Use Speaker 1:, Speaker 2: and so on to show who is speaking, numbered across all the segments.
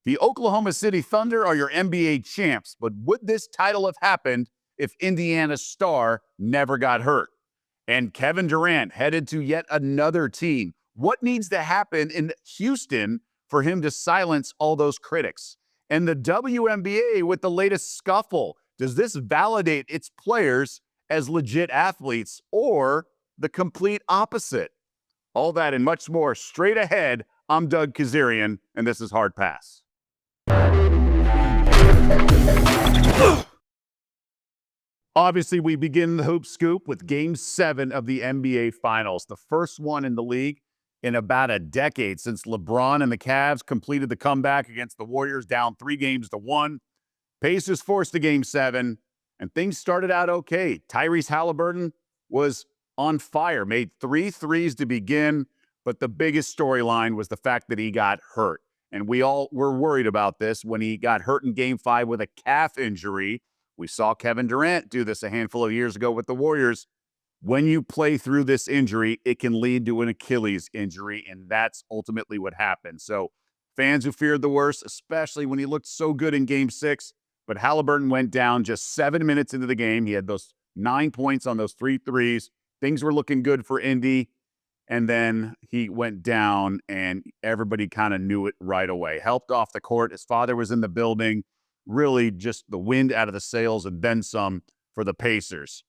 Speaker 1: The Oklahoma City Thunder are your NBA champs, but would this title have happened if Indiana's star never got hurt? And Kevin Durant headed to yet another team. What needs to happen in Houston for him to silence all those critics? And the WNBA with the latest scuffle. Does this validate its players as legit athletes or the complete opposite? All that and much more straight ahead. I'm Doug Kezirian, and this is Hard Pass. Obviously, we begin the Hoop Scoop with Game 7 of the NBA Finals, the first one in the league in about a decade since LeBron and the Cavs completed the comeback against the Warriors down 3-1. Pacers forced to Game 7, and things started out okay. Tyrese Haliburton was on fire, made 3 threes to begin, but the biggest storyline was the fact that he got hurt. And we all were worried about this when he got hurt in Game 5 with a calf injury. We saw Kevin Durant do this a handful of years ago with the Warriors. When you play through this injury, it can lead to an Achilles injury, and that's ultimately what happened. So fans who feared the worst, especially when he looked so good in Game 6, but Haliburton went down just 7 minutes into the game. He had those 9 points on those 3 threes. Things were looking good for Indy. And then he went down, and everybody kind of knew it right away. Helped off the court. His father was in the building. Really just the wind out of the sails and then some for the Pacers.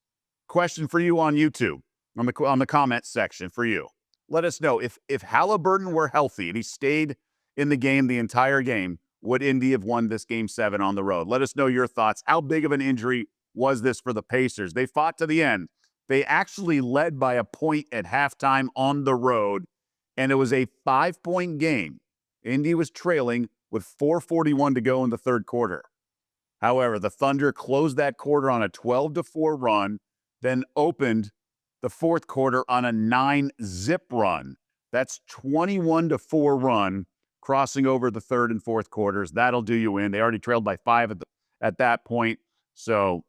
Speaker 1: Question for you on YouTube, on the comment section for you. Let us know, if Haliburton were healthy and he stayed in the game the entire game, would Indy have won this Game 7 on the road? Let us know your thoughts. How big of an injury was this for the Pacers? They fought to the end. They actually led by a point at halftime on the road, and it was a 5-point game. Indy was trailing with 4:41 to go in the third quarter. However, the Thunder closed that quarter on a 12-4 run, then opened the fourth quarter on a 9-zip run. That's 21-4 run, crossing over the third and fourth quarters. That'll do you in. They already trailed by 5 at that point, so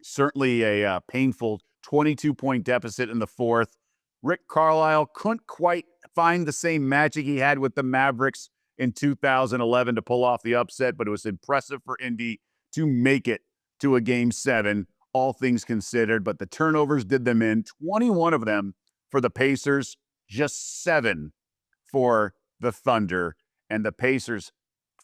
Speaker 1: certainly a painful 22-point deficit in the fourth. Rick Carlisle couldn't quite find the same magic he had with the Mavericks in 2011 to pull off the upset, but it was impressive for Indy to make it to a Game 7, all things considered. But the turnovers did them in, 21 of them for the Pacers, just 7 for the Thunder. And the Pacers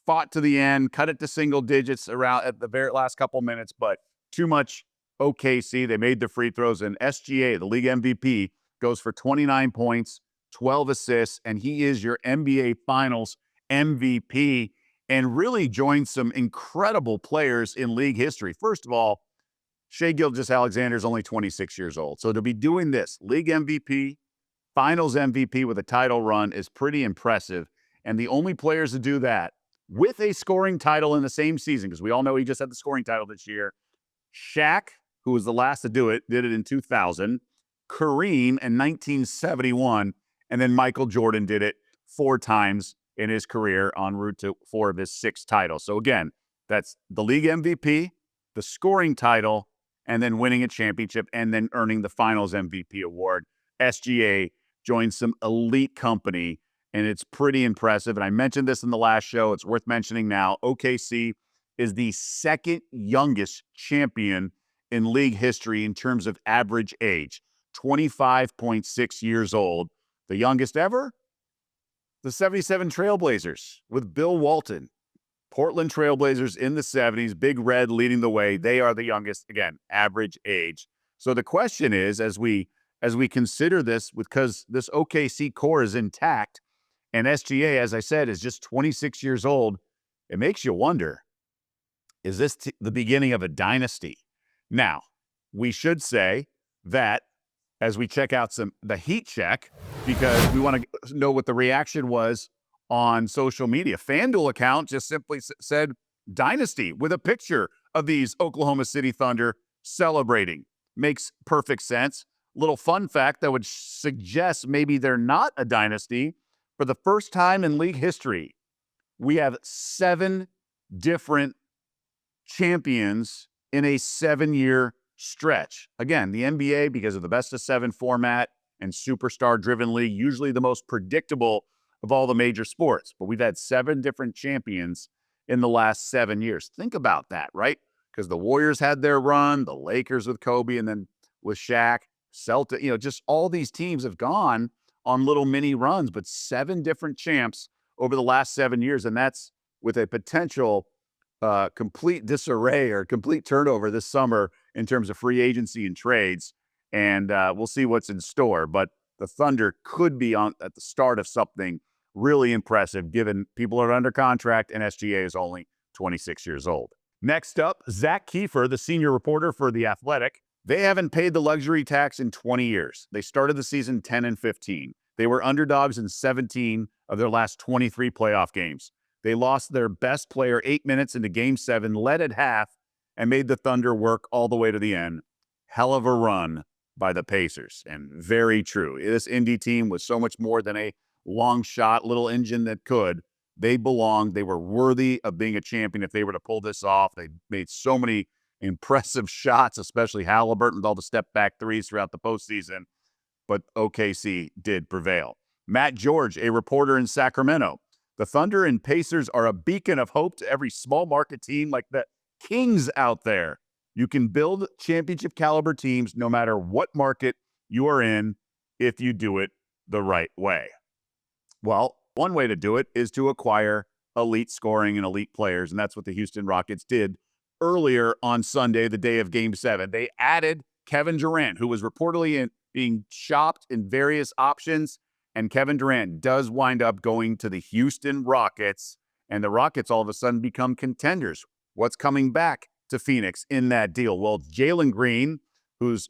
Speaker 1: fought to the end, cut it to single digits around at the very last couple minutes, but too much OKC. They made the free throws, and SGA, the league MVP, goes for 29 points, 12 assists, and he is your NBA Finals MVP and really joined some incredible players in league history. First of all, Shai Gilgeous-Alexander is only 26 years old. So to be doing this, league MVP, Finals MVP with a title run is pretty impressive. And the only players to do that with a scoring title in the same season, because we all know he just had the scoring title this year, Shaq, who was the last to do it, did it in 2000, Kareem in 1971, and then Michael Jordan did it 4 times in his career en route to 4 of his 6 titles. So again, that's the league MVP, the scoring title, and then winning a championship, and then earning the Finals MVP award. SGA joins some elite company, and it's pretty impressive. And I mentioned this in the last show. It's worth mentioning now. OKC is the second youngest champion in league history in terms of average age, 25.6 years old. The youngest ever? The 77 Trailblazers with Bill Walton. Portland Trailblazers in the 70s, Big Red leading the way. They are the youngest, again, average age. So the question is, as we consider this, because this OKC core is intact, and SGA, as I said, is just 26 years old, it makes you wonder, is this the beginning of a dynasty? Now, we should say that as we check out the heat check, because we want to know what the reaction was on social media. FanDuel account just simply said dynasty with a picture of these Oklahoma City Thunder celebrating. Makes perfect sense. Little fun fact that would suggest maybe they're not a dynasty. For the first time in league history, we have 7 different champions in a 7-year stretch. Again, the NBA, because of the best of 7 format and superstar-driven league, usually the most predictable of all the major sports. But we've had 7 different champions in the last 7 years. Think about that, right? Because the Warriors had their run, the Lakers with Kobe, and then with Shaq, Celtic, just all these teams have gone on little mini runs, but 7 different champs over the last 7 years. And that's with a potential complete disarray or complete turnover this summer in terms of free agency and trades. And we'll see what's in store. But the Thunder could be at the start of something really impressive, given people are under contract and SGA is only 26 years old. Next up, Zach Kiefer, the senior reporter for The Athletic. They haven't paid the luxury tax in 20 years. They started the season 10-15. They were underdogs in 17 of their last 23 playoff games. They lost their best player 8 minutes into Game 7, led at half, and made the Thunder work all the way to the end. Hell of a run by the Pacers, and very true. This Indy team was so much more than a long shot, little engine that could. They belonged. They were worthy of being a champion if they were to pull this off. They made so many impressive shots, especially Haliburton with all the step-back threes throughout the postseason. But OKC did prevail. Matt George, a reporter in Sacramento. The Thunder and Pacers are a beacon of hope to every small market team like the Kings out there. You can build championship caliber teams no matter what market you are in if you do it the right way. Well, one way to do it is to acquire elite scoring and elite players, and that's what the Houston Rockets did earlier on Sunday, the day of Game 7. They added Kevin Durant, who was reportedly being shopped in various options, and Kevin Durant does wind up going to the Houston Rockets, and the Rockets all of a sudden become contenders. What's coming back to Phoenix in that deal? Well, Jalen Green, whose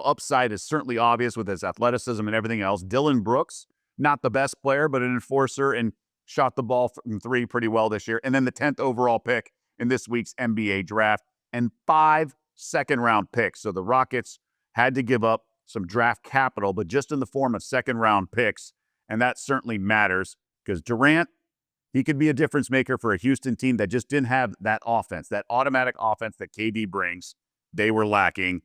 Speaker 1: upside is certainly obvious with his athleticism and everything else. Dylan Brooks, not the best player, but an enforcer and shot the ball from 3 pretty well this year. And then the 10th overall pick in this week's NBA draft, and 5 second-round picks. So the Rockets had to give up some draft capital, but just in the form of second-round picks, and that certainly matters because Durant, he could be a difference maker for a Houston team that just didn't have that offense, that automatic offense that KD brings. They were lacking.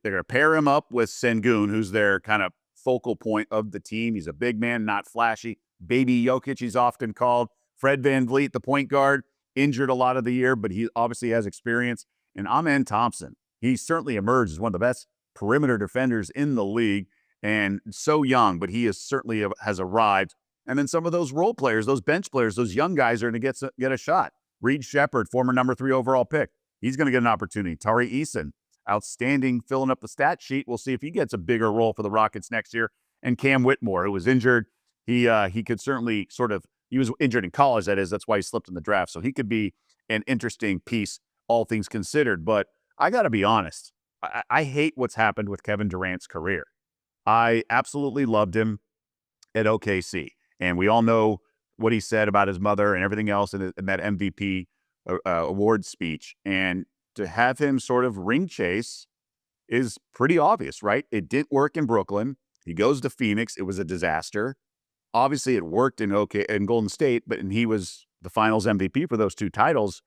Speaker 1: They're going to pair him up with Sengun, who's their kind of focal point of the team. He's a big man, not flashy. Baby Jokic, he's often called. Fred VanVleet, the point guard, injured a lot of the year, but he obviously has experience. And Amen Thompson, he certainly emerged as one of the best perimeter defenders in the league, and so young, but he is certainly has arrived. And then some of those role players, those bench players, those young guys are going to get a shot. Reed Shepherd, former number 3 overall pick, he's going to get an opportunity. Tari Eason, outstanding, filling up the stat sheet. We'll see if he gets a bigger role for the Rockets next year. And Cam Whitmore, who was injured, he could certainly he was injured in college, that is. That's why he slipped in the draft. So he could be an interesting piece, all things considered. But I got to be honest, I hate what's happened with Kevin Durant's career. I absolutely loved him at OKC. And we all know what he said about his mother and everything else in that MVP award speech. And to have him sort of ring chase is pretty obvious, right? It didn't work in Brooklyn. He goes to Phoenix. It was a disaster. Obviously, it worked in Golden State, and he was the Finals MVP for those 2 titles.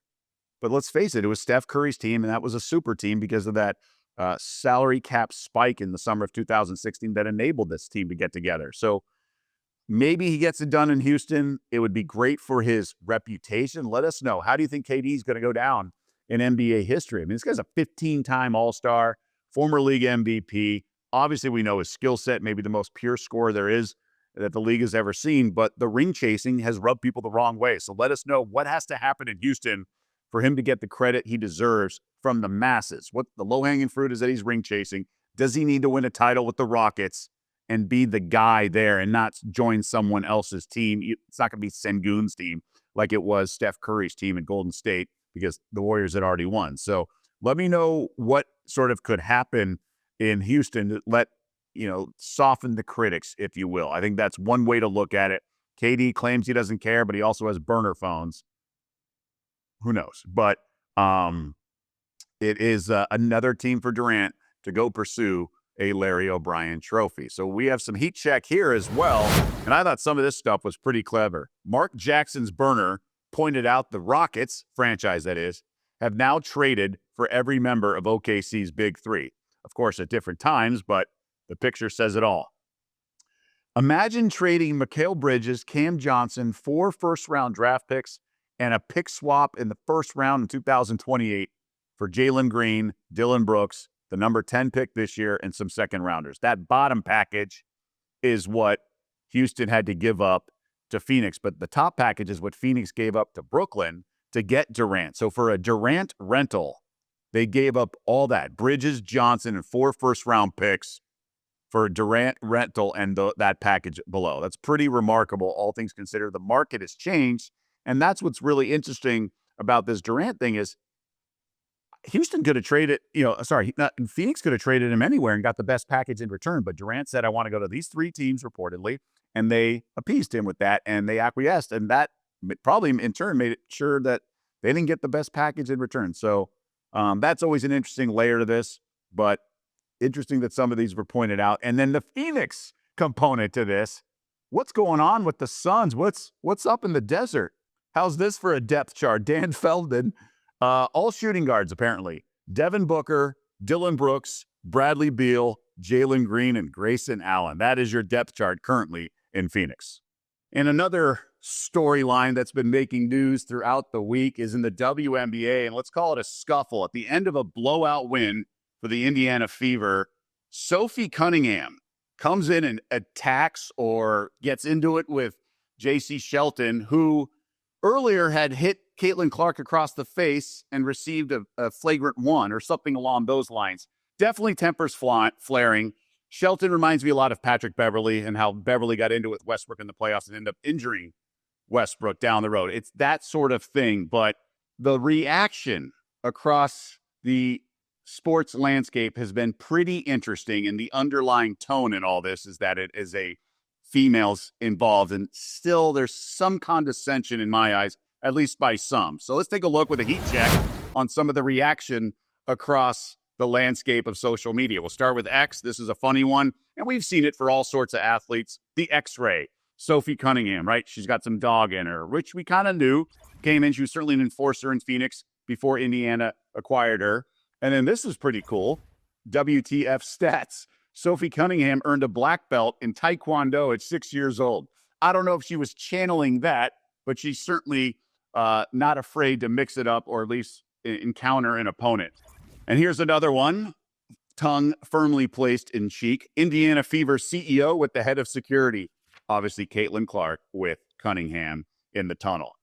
Speaker 1: But let's face it was Steph Curry's team, and that was a super team because of that salary cap spike in the summer of 2016 that enabled this team to get together. So maybe he gets it done in Houston. It would be great for his reputation. Let us know. How do you think KD is going to go down in NBA history? I mean, this guy's a 15-time All-Star, former league MVP. Obviously, we know his skill set, maybe the most pure scorer there is that the league has ever seen, but the ring chasing has rubbed people the wrong way. So let us know what has to happen in Houston for him to get the credit he deserves from the masses. What the low-hanging fruit is that he's ring chasing. Does he need to win a title with the Rockets and be the guy there and not join someone else's team? It's not going to be Sengun's team like it was Steph Curry's team in Golden State because the Warriors had already won. So let me know what sort of could happen in Houston to soften the critics, if you will. I think that's one way to look at it. KD claims he doesn't care, but he also has burner phones. Who knows? But it is another team for Durant to go pursue a Larry O'Brien trophy. So we have some heat check here as well. And I thought some of this stuff was pretty clever. Mark Jackson's burner pointed out the Rockets, franchise that is, have now traded for every member of OKC's Big Three. Of course, at different times, but the picture says it all. Imagine trading Mikal Bridges, Cam Johnson, 4 first-round draft picks, and a pick swap in the first round in 2028 for Jalen Green, Dylan Brooks, the number 10 pick this year, and some second-rounders. That bottom package is what Houston had to give up to Phoenix, but the top package is what Phoenix gave up to Brooklyn to get Durant. So for a Durant rental, they gave up all that. Bridges, Johnson, and 4 first-round picks for a Durant rental and that package below. That's pretty remarkable, all things considered. The market has changed, and that's what's really interesting about this Durant thing is Houston could have traded, Phoenix could have traded him anywhere and got the best package in return, but Durant said, I want to go to these 3 teams, reportedly, and they appeased him with that, and they acquiesced, and that probably, in turn, made it sure that they didn't get the best package in return. So that's always an interesting layer to this, but interesting that some of these were pointed out. And then the Phoenix component to this. What's going on with the Suns? What's up in the desert? How's this for a depth chart? Dan Feldman, all shooting guards, apparently. Devin Booker, Dylan Brooks, Bradley Beal, Jalen Green, and Grayson Allen. That is your depth chart currently in Phoenix. And another storyline that's been making news throughout the week is in the WNBA, and let's call it a scuffle. At the end of a blowout win for the Indiana Fever, Sophie Cunningham comes in and attacks or gets into it with J.C. Shelton, who earlier had hit Caitlin Clark across the face and received a flagrant 1 or something along those lines. Definitely tempers flaring. Shelton reminds me a lot of Patrick Beverley and how Beverley got into it with Westbrook in the playoffs and ended up injuring Westbrook down the road. It's that sort of thing, but the reaction across the sports landscape has been pretty interesting, and the underlying tone in all this is that it is a females involved, and still there's some condescension in my eyes, at least by some. So let's take a look with a heat check on some of the reaction across the landscape of social media. We'll start with X. This is a funny one, and we've seen it for all sorts of athletes. The X-ray, Sophie Cunningham, right? She's got some dog in her, which we kind of knew came in. She was certainly an enforcer in Phoenix before Indiana acquired her. And then this is pretty cool. WTF stats. Sophie Cunningham earned a black belt in Taekwondo at 6 years old. I don't know if she was channeling that, but she's certainly not afraid to mix it up or at least encounter an opponent. And here's another one. Tongue firmly placed in cheek. Indiana Fever CEO with the head of security. Obviously, Caitlin Clark with Cunningham in the tunnel.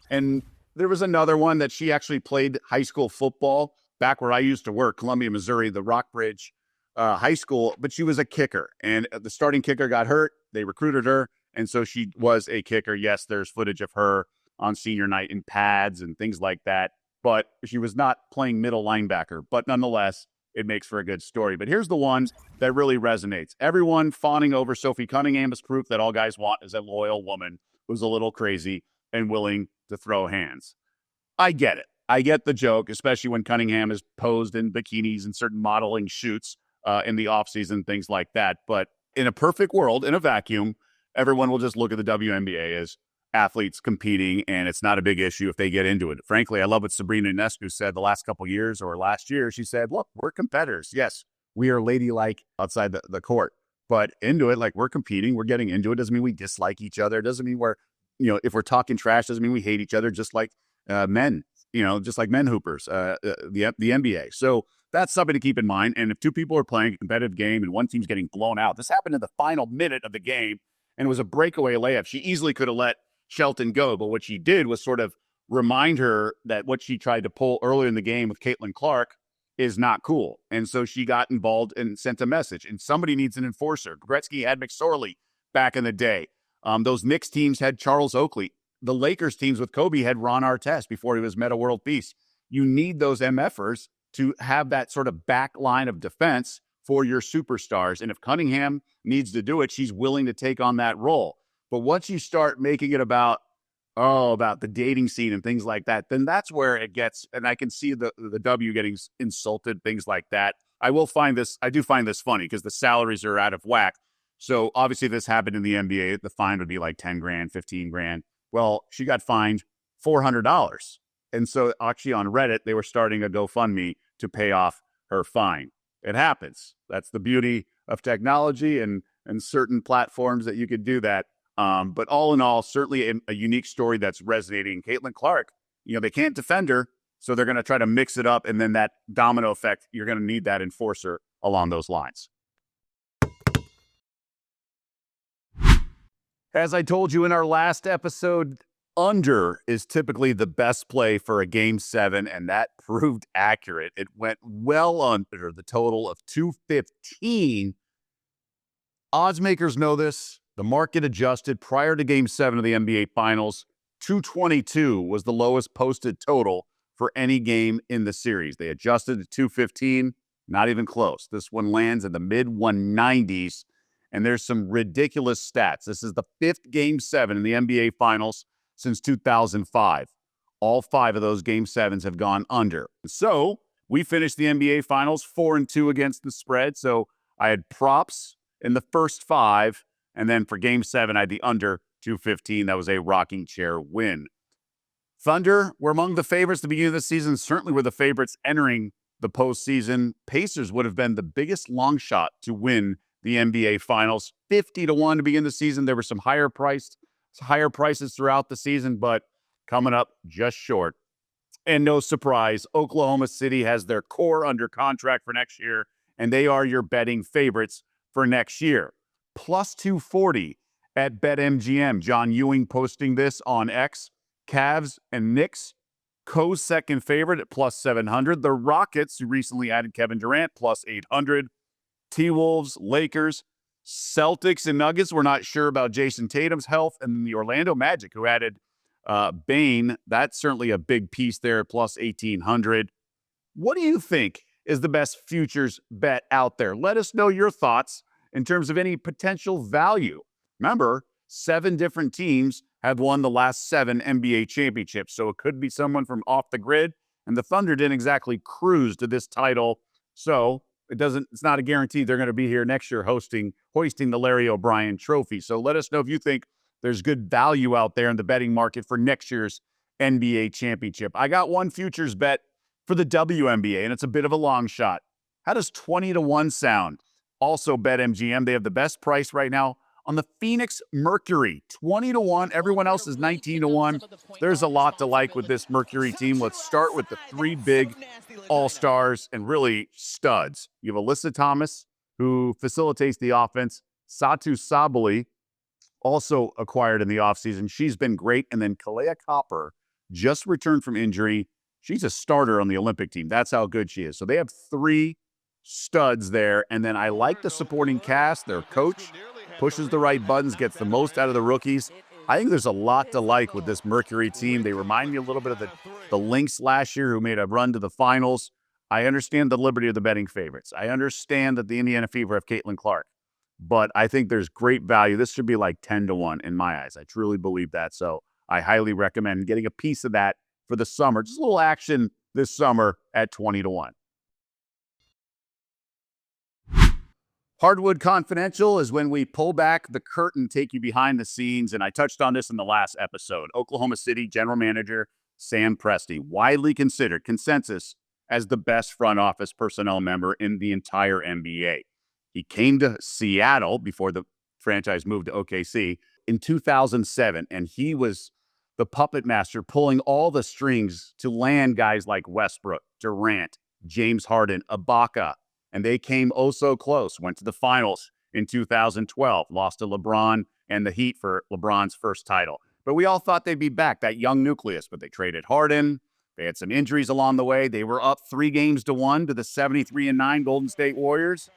Speaker 1: And there was another one that she actually played high school football back where I used to work, Columbia, Missouri, the Rockbridge High School, but she was a kicker. And the starting kicker got hurt. They recruited her, and so she was a kicker. Yes, there's footage of her on senior night in pads and things like that, but she was not playing middle linebacker. But nonetheless, it makes for a good story. But here's the one that really resonates. Everyone fawning over Sophie Cunningham is proof that all guys want is a loyal woman who's a little crazy and willing to throw hands. I get it. I get the joke, especially when Cunningham is posed in bikinis and certain modeling shoots in the offseason, things like that. But in a perfect world, in a vacuum, everyone will just look at the WNBA as athletes competing, and it's not a big issue if they get into it. Frankly, I love what Sabrina Ionescu said the last couple of years or last year. She said, look, we're competitors. Yes, we are ladylike outside the court, but into it, like we're competing, we're getting into it. Doesn't mean we dislike each other. Doesn't mean we're, if we're talking trash, doesn't mean we hate each other, just like men, just like men hoopers, the NBA. So that's something to keep in mind. And if two people are playing a competitive game and one team's getting blown out, this happened in the final minute of the game, and it was a breakaway layup. She easily could have let Shelton go, but what she did was sort of remind her that what she tried to pull earlier in the game with Caitlin Clark is not cool. And so she got involved and sent a message. And somebody needs an enforcer. Gretzky had McSorley back in the day. Those Knicks teams had Charles Oakley. The Lakers teams with Kobe had Ron Artest before he was Meta World Peace. You need those MFers to have that sort of back line of defense for your superstars. And if Cunningham needs to do it, she's willing to take on that role. But once you start making it about the dating scene and things like that, then that's where it gets, and I can see the W getting insulted, things like that. I do find this funny because the salaries are out of whack. So obviously this happened in the NBA. The fine would be like 10 grand, 15 grand. Well, she got fined $400. And so actually on Reddit, they were starting a GoFundMe to pay off her fine. It happens. That's the beauty of technology. And and certain platforms that you could do that. But all in all, certainly a unique story that's resonating. Caitlin Clark, they can't defend her, so they're going to try to mix it up, and then that domino effect, you're going to need that enforcer along those lines. As I told you in our last episode, under is typically the best play for a Game 7, and that proved accurate. It went well under the total of 215. Odds makers know this. The market adjusted prior to Game 7 of the NBA Finals. 222 was the lowest posted total for any game in the series. They adjusted to 215, not even close. This one lands in the mid-190s. And there's some ridiculous stats. This is the 5th Game 7 in the NBA Finals since 2005. All 5 of those Game 7s have gone under. So we finished the NBA Finals 4-2 against the spread. So I had props in the first 5. And then for Game 7, I had the under 215. That was a rocking chair win. Thunder were among the favorites at the beginning of the season. Certainly were the favorites entering the postseason. Pacers would have been the biggest long shot to win the NBA Finals, 50-1 to begin the season. There were some higher prices throughout the season, but coming up just short. And no surprise, Oklahoma City has their core under contract for next year, and they are your betting favorites for next year. Plus 240 at BetMGM. John Ewing posting this on X. Cavs and Knicks, co-second favorite at plus 700. The Rockets, who recently added Kevin Durant, plus 800. T-Wolves, Lakers, Celtics, and Nuggets. We're not sure about Jason Tatum's health. And then the Orlando Magic, who added Bane. That's certainly a big piece there, plus 1,800. What do you think is the best futures bet out there? Let us know your thoughts in terms of any potential value. Remember, 7 different teams have won the last 7 NBA championships. So it could be someone from off the grid. And the Thunder didn't exactly cruise to this title. So it's not a guarantee they're going to be here next year hoisting the Larry O'Brien trophy. So let us know if you think there's good value out there in the betting market for next year's NBA championship. I got one futures bet for the WNBA, and it's a bit of a long shot. How does 20-1 sound? Also BetMGM. They have the best price right now on the Phoenix Mercury. 20-1. Everyone else is 19-1. There's a lot to like with this Mercury team. Let's start with the 3 big all-stars and really studs. You have Alyssa Thomas, who facilitates the offense. Satu Sabali, also acquired in the offseason. She's been great. And then Kalea Copper just returned from injury. She's a starter on the Olympic team. That's how good she is. So they have 3 studs there. And then I like the supporting cast. Their coach pushes the right buttons, gets the most out of the rookies. I think there's a lot to like with this Mercury team. They remind me a little bit of the Lynx last year, who made a run to the finals. I understand the liberty of the betting favorites. I understand that the Indiana Fever have Caitlin Clark. But I think there's great value. This should be like 10-1 in my eyes. I truly believe that. So I highly recommend getting a piece of that for the summer. Just a little action this summer at 20-1. Hardwood Confidential is when we pull back the curtain, take you behind the scenes. And I touched on this in the last episode. Oklahoma City general manager Sam Presti, widely considered consensus as the best front office personnel member in the entire NBA. He came to Seattle before the franchise moved to OKC in 2007, and he was the puppet master pulling all the strings to land guys like Westbrook, Durant, James Harden, Ibaka. And they came oh so close, went to the finals in 2012, lost to LeBron and the Heat for LeBron's first title. But we all thought they'd be back, that young nucleus, but they traded Harden. They had some injuries along the way. They were up 3-1 to the 73-9 Golden State Warriors,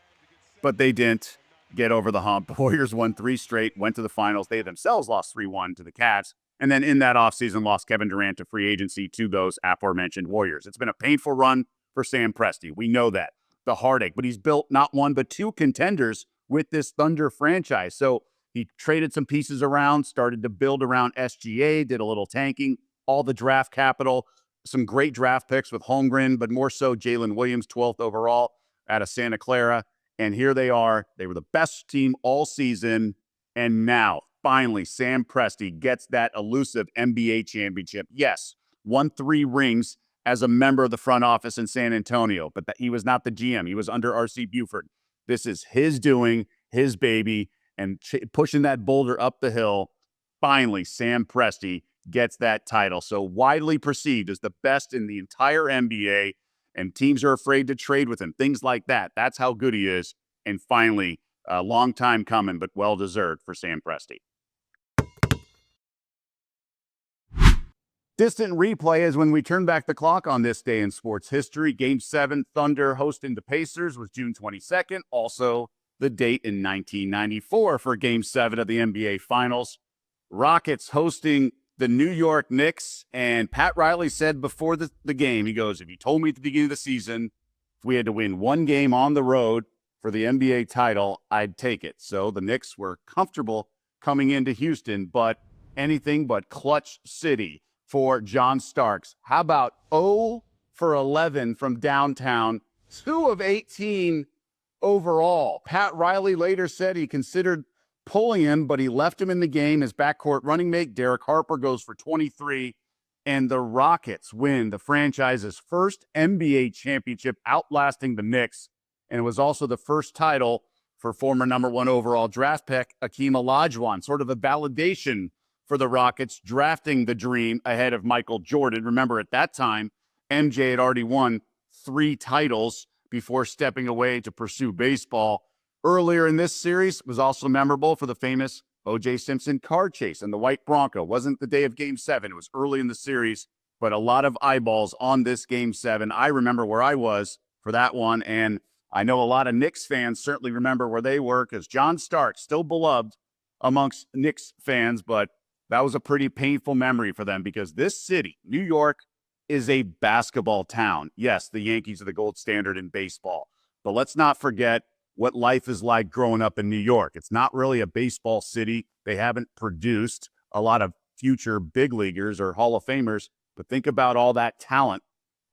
Speaker 1: but they didn't get over the hump. The Warriors won 3 straight, went to the finals. They themselves lost 3-1 to the Cavs. And then in that offseason, lost Kevin Durant to free agency to those aforementioned Warriors. It's been a painful run for Sam Presti. We know that. The heartache, but he's built not 1, but 2 contenders with this Thunder franchise. So he traded some pieces around, started to build around SGA, did a little tanking, all the draft capital, some great draft picks with Holmgren, but more so Jalen Williams, 12th overall out of Santa Clara. And here they are. They were the best team all season. And now, finally, Sam Presti gets that elusive NBA championship. Yes, won 3 rings as a member of the front office in San Antonio, but he was not the GM. He was under R.C. Buford. This is his doing, his baby, and pushing that boulder up the hill. Finally, Sam Presti gets that title. So widely perceived as the best in the entire NBA, and teams are afraid to trade with him. Things like that. That's how good he is. And finally, a long time coming, but well-deserved for Sam Presti. Distant replay is when we turn back the clock on this day in sports history. Game 7, Thunder hosting the Pacers was June 22nd. Also, the date in 1994 for Game 7 of the NBA Finals. Rockets hosting the New York Knicks. And Pat Riley said before the game, he goes, if you told me at the beginning of the season, if we had to win one game on the road for the NBA title, I'd take it. So the Knicks were comfortable coming into Houston, but anything but clutch city for John Starks. How about 0 for 11 from downtown, 2 of 18 overall? Pat Riley later said he considered pulling him, but he left him in the game. His backcourt running mate, Derek Harper, goes for 23, and the Rockets win the franchise's first NBA championship, outlasting the Knicks, and it was also the first title for former #1 overall draft pick Akeem Olajuwon, sort of a validation for the Rockets, drafting the Dream ahead of Michael Jordan. Remember, at that time, MJ had already won 3 titles before stepping away to pursue baseball. Earlier in this series was also memorable for the famous O.J. Simpson car chase and the white Bronco. It wasn't the day of Game 7. It was early in the series, but a lot of eyeballs on this Game 7. I remember where I was for that one, and I know a lot of Knicks fans certainly remember where they were, because John Starks, still beloved amongst Knicks fans, but that was a pretty painful memory for them, because this city, New York, is a basketball town. Yes, the Yankees are the gold standard in baseball, but let's not forget what life is like growing up in New York. It's not really a baseball city. They haven't produced a lot of future big leaguers or Hall of Famers, but think about all that talent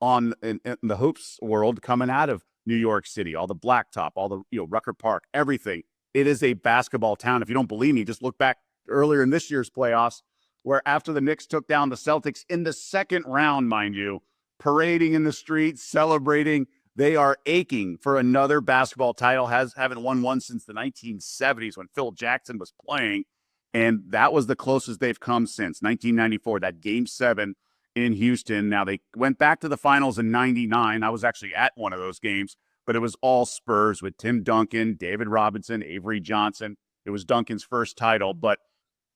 Speaker 1: in the hoops world coming out of New York City, all the blacktop, all the, Rucker Park, everything. It is a basketball town. If you don't believe me, just look back earlier in this year's playoffs, where after the Knicks took down the Celtics in the second round, mind you, parading in the streets, celebrating. They are aching for another basketball title, haven't won one since the 1970s when Phil Jackson was playing, and that was the closest they've come since 1994, that Game 7 in Houston. Now, they went back to the finals in 99. I was actually at one of those games, but it was all Spurs with Tim Duncan, David Robinson, Avery Johnson. It was Duncan's first title, but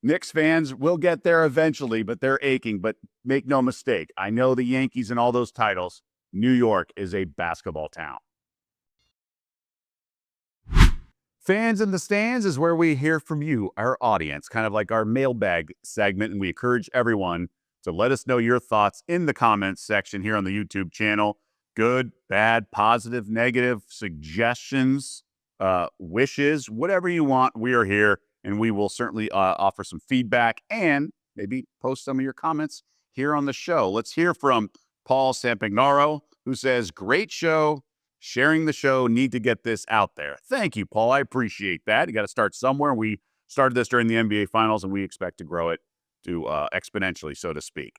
Speaker 1: Knicks fans will get there eventually, but they're aching. But make no mistake, I know the Yankees and all those titles. New York is a basketball town. Fans in the Stands is where we hear from you, our audience, kind of like our mailbag segment, and we encourage everyone to let us know your thoughts in the comments section here on the YouTube channel. Good, bad, positive, negative, suggestions, wishes, whatever you want, we are here. And we will certainly offer some feedback and maybe post some of your comments here on the show. Let's hear from Paul Sampignaro, who says, great show, sharing the show, need to get this out there. Thank you, Paul. I appreciate that. You got to start somewhere. We started this during the NBA Finals, and we expect to grow it to exponentially, so to speak.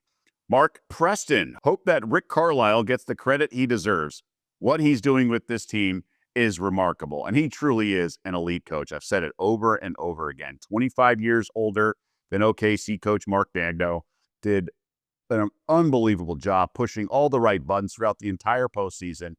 Speaker 1: Mark Preston, hope that Rick Carlisle gets the credit he deserves. What he's doing with this team is remarkable, and he truly is an elite coach. I've said it over and over again. 25 years older than OKC coach Mark Daigneault, did an unbelievable job pushing all the right buttons throughout the entire postseason.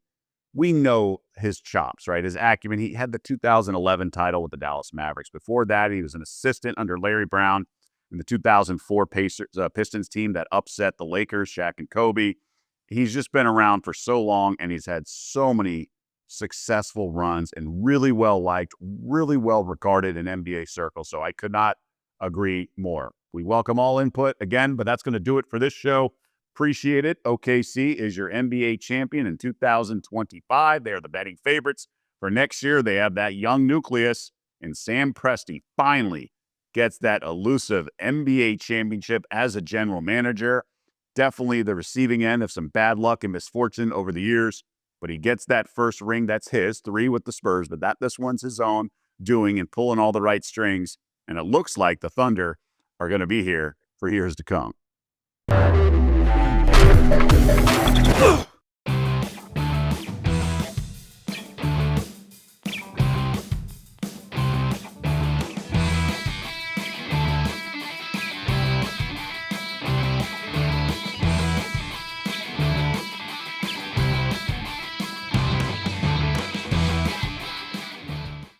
Speaker 1: We know his chops, right? His acumen. He had the 2011 title with the Dallas Mavericks. Before that, he was an assistant under Larry Brown in the 2004 Pistons team that upset the Lakers, Shaq and Kobe. He's just been around for so long, and he's had so many successful runs and really well liked, really well regarded in NBA circles. So I could not agree more. We welcome all input again, but that's going to do it for this show. Appreciate it. OKC is your NBA champion in 2025. They are the betting favorites for next year. They have that young nucleus, and Sam Presti finally gets that elusive NBA championship as a general manager. Definitely the receiving end of some bad luck and misfortune over the years. But he gets that first ring. That's his, 3 with the Spurs. But this one's his own doing and pulling all the right strings. And it looks like the Thunder are going to be here for years to come.